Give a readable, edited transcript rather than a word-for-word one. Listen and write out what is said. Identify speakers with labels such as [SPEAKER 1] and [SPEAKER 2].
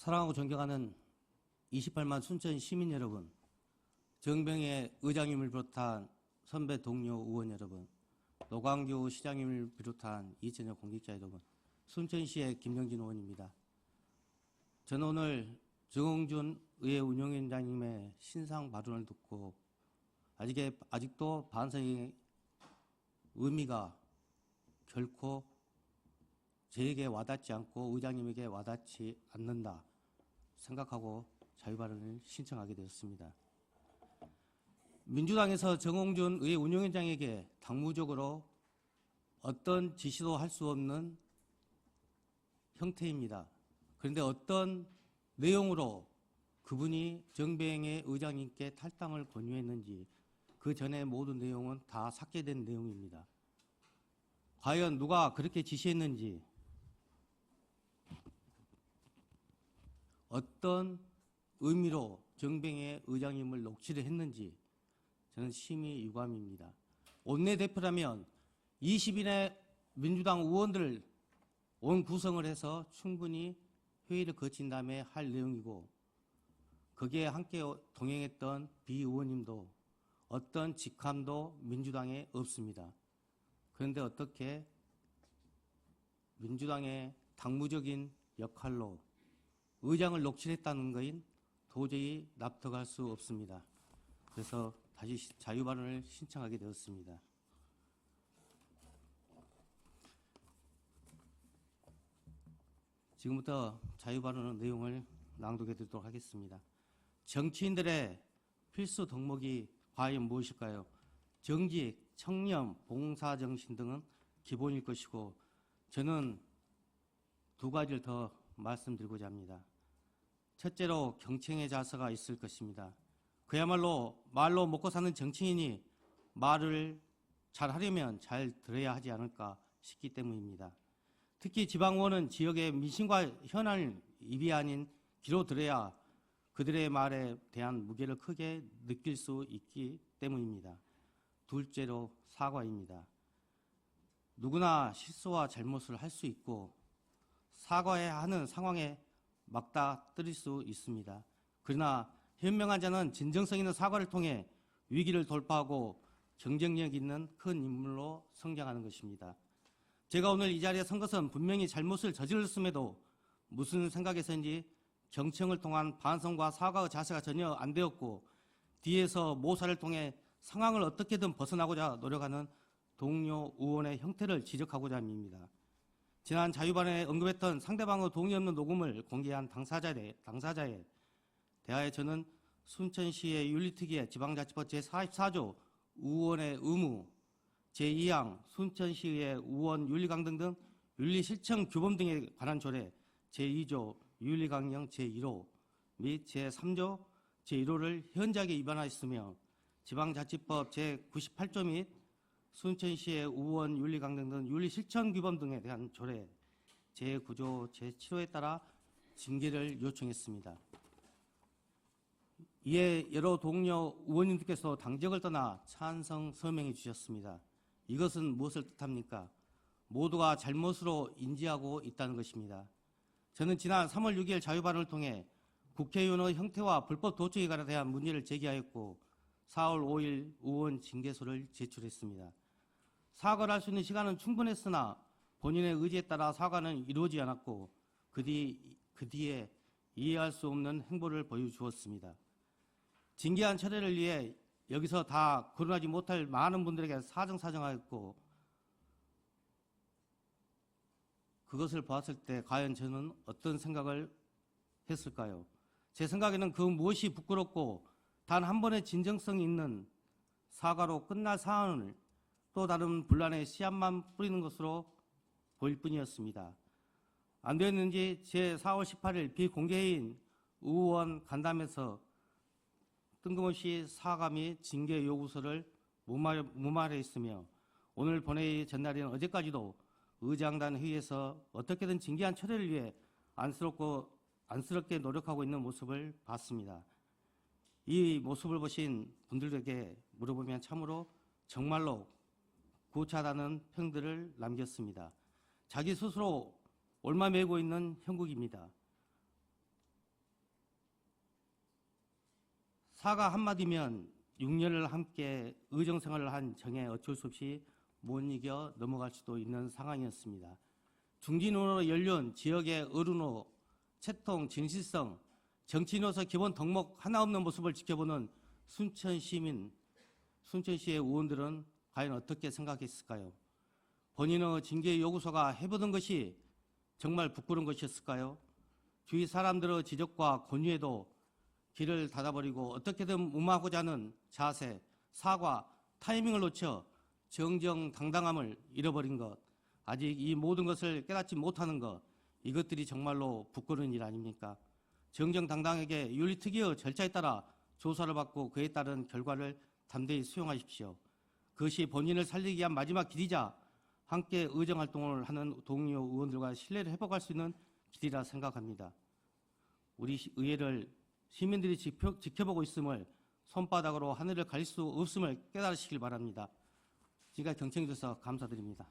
[SPEAKER 1] 사랑하고 존경하는 28만 순천 시민 여러분, 정병의 의장님을 비롯한 선배 동료 의원 여러분, 노광규 시장님을 비롯한 이천여 공직자 여러분, 순천시의 김영진 의원입니다. 저는 오늘 정홍준 의회 운영위원장님의 신상 발언을 듣고 아직도 반성의 의미가 결코 저에게 와닿지 않고 의장님에게 와닿지 않는다 생각하고 자유발언을 신청하게 되었습니다. 민주당에서 정홍준 의회 운영위원장에게 당무적으로 어떤 지시도 할 수 없는 형태입니다. 그런데 어떤 내용으로 그분이 정병의 의장님께 탈당을 권유했는지 그 전에 모든 내용은 다 삭제된 내용입니다. 과연 누가 그렇게 지시했는지, 어떤 의미로 정병의 의장님을 녹취를 했는지 저는 심히 유감입니다. 원내대표라면 20인의 민주당 의원들 온 구성을 해서 충분히 회의를 거친 다음에 할 내용이고, 거기에 함께 동행했던 비의원님도 어떤 직함도 민주당에 없습니다. 그런데 어떻게 민주당의 당무적인 역할로 의장을 녹취했다는 것은 도저히 납득할 수 없습니다. 그래서 다시 자유발언을 신청하게 되었습니다. 지금부터 자유발언의 내용을 낭독해 드리도록 하겠습니다. 정치인들의 필수 덕목이 과연 무엇일까요? 정직, 청렴, 봉사정신 등은 기본일 것이고, 저는 두 가지를 더 말씀드리고자 합니다. 첫째로 경청의 자세가 있을 것입니다. 그야말로 말로 먹고 사는 정치인이 말을 잘 하려면 잘 들어야 하지 않을까 싶기 때문입니다. 특히 지방의원은 지역의 민심과 현안을 입이 아닌 귀로 들어야 그들의 말에 대한 무게를 크게 느낄 수 있기 때문입니다. 둘째로 사과입니다. 누구나 실수와 잘못을 할 수 있고 사과해야 하는 상황에 맞닥뜨릴 수 있습니다. 그러나 현명한 자는 진정성 있는 사과를 통해 위기를 돌파하고 경쟁력 있는 큰 인물로 성장하는 것입니다. 제가 오늘 이 자리에 선 것은 분명히 잘못을 저질렀음에도 무슨 생각에서인지 경청을 통한 반성과 사과의 자세가 전혀 안 되었고, 뒤에서 모사를 통해 상황을 어떻게든 벗어나고자 노력하는 동료 의원의 형태를 지적하고자 합니다. 지난 자유발언에 언급했던 상대방의 동의 없는 녹음을 공개한 당사자에 대하여 저는 순천시의 윤리특위의 지방자치법 제44조 의원의 의무, 제2항 순천시의 의원 윤리강등 등 윤리실천 규범 등에 관한 조례 제2조 윤리강령 제1호 및 제3조 제1호를 현저하게 위반하였으며, 지방자치법 제98조 및 순천시의 의원 윤리강등 등 윤리실천 규범 등에 대한 조례 제9조 제7호에 따라 징계를 요청했습니다. 이에 여러 동료 의원님들께서 당적을 떠나 찬성 서명해 주셨습니다. 이것은 무엇을 뜻합니까? 모두가 잘못으로 인지하고 있다는 것입니다. 저는 지난 3월 6일 자유발언을 통해 국회의원의 형태와 불법 도청에 대한 문제를 제기하였고, 4월 5일 의원 징계서를 제출했습니다. 사과를 할 수 있는 시간은 충분했으나 본인의 의지에 따라 사과는 이루어지지 않았고, 그 뒤에 이해할 수 없는 행보를 보여주었습니다. 징계한 처리를 위해 여기서 다 거론하지 못할 많은 분들에게 사정하였고, 그것을 보았을 때 과연 저는 어떤 생각을 했을까요? 제 생각에는 그 무엇이 부끄럽고 단 한 번의 진정성 있는 사과로 끝날 사안을 또 다른 분란의 씨앗만 뿌리는 것으로 보일 뿐이었습니다. 안 되었는지 제4월 18일 비공개인 의원 간담회에서 뜬금없이 사과 및 징계 요구서를 무마했으며, 오늘 본회의 전날인 어제까지도 의장단 회의에서 어떻게든 징계한 처리를 위해 안쓰럽게 노력하고 있는 모습을 봤습니다. 이 모습을 보신 분들에게 물어보면 참으로 정말로 구차하다는 평들을 남겼습니다. 자기 스스로 옮아매고 있는 형국입니다. 사과 한마디면 6년을 함께 의정생활을 한 정에 어쩔 수 없이 못 이겨 넘어갈 수도 있는 상황이었습니다. 중진으로 연륜, 지역의 어른으로 채통, 진실성, 정치인으로서 기본 덕목 하나 없는 모습을 지켜보는 순천시의 의원들은 과연 어떻게 생각했을까요? 본인의 징계 요구서가 해보던 것이 정말 부끄러운 것이었을까요? 주위 사람들의 지적과 권유에도 길을 닫아버리고 어떻게든 무마하고자 하는 자세, 사과, 타이밍을 놓쳐 정정당당함을 잃어버린 것, 아직 이 모든 것을 깨닫지 못하는 것, 이것들이 정말로 부끄러운 일 아닙니까? 정정당당하게 윤리특위의 절차에 따라 조사를 받고 그에 따른 결과를 담대히 수용하십시오. 그것이 본인을 살리기 위한 마지막 길이자 함께 의정활동을 하는 동료 의원들과 신뢰를 회복할 수 있는 길이라 생각합니다. 우리 의회를 시민들이 지켜보고 있음을 손바닥으로 하늘을 가릴 수 없음을 깨달으시길 바랍니다. 지금까지 경청해 주셔서 감사드립니다.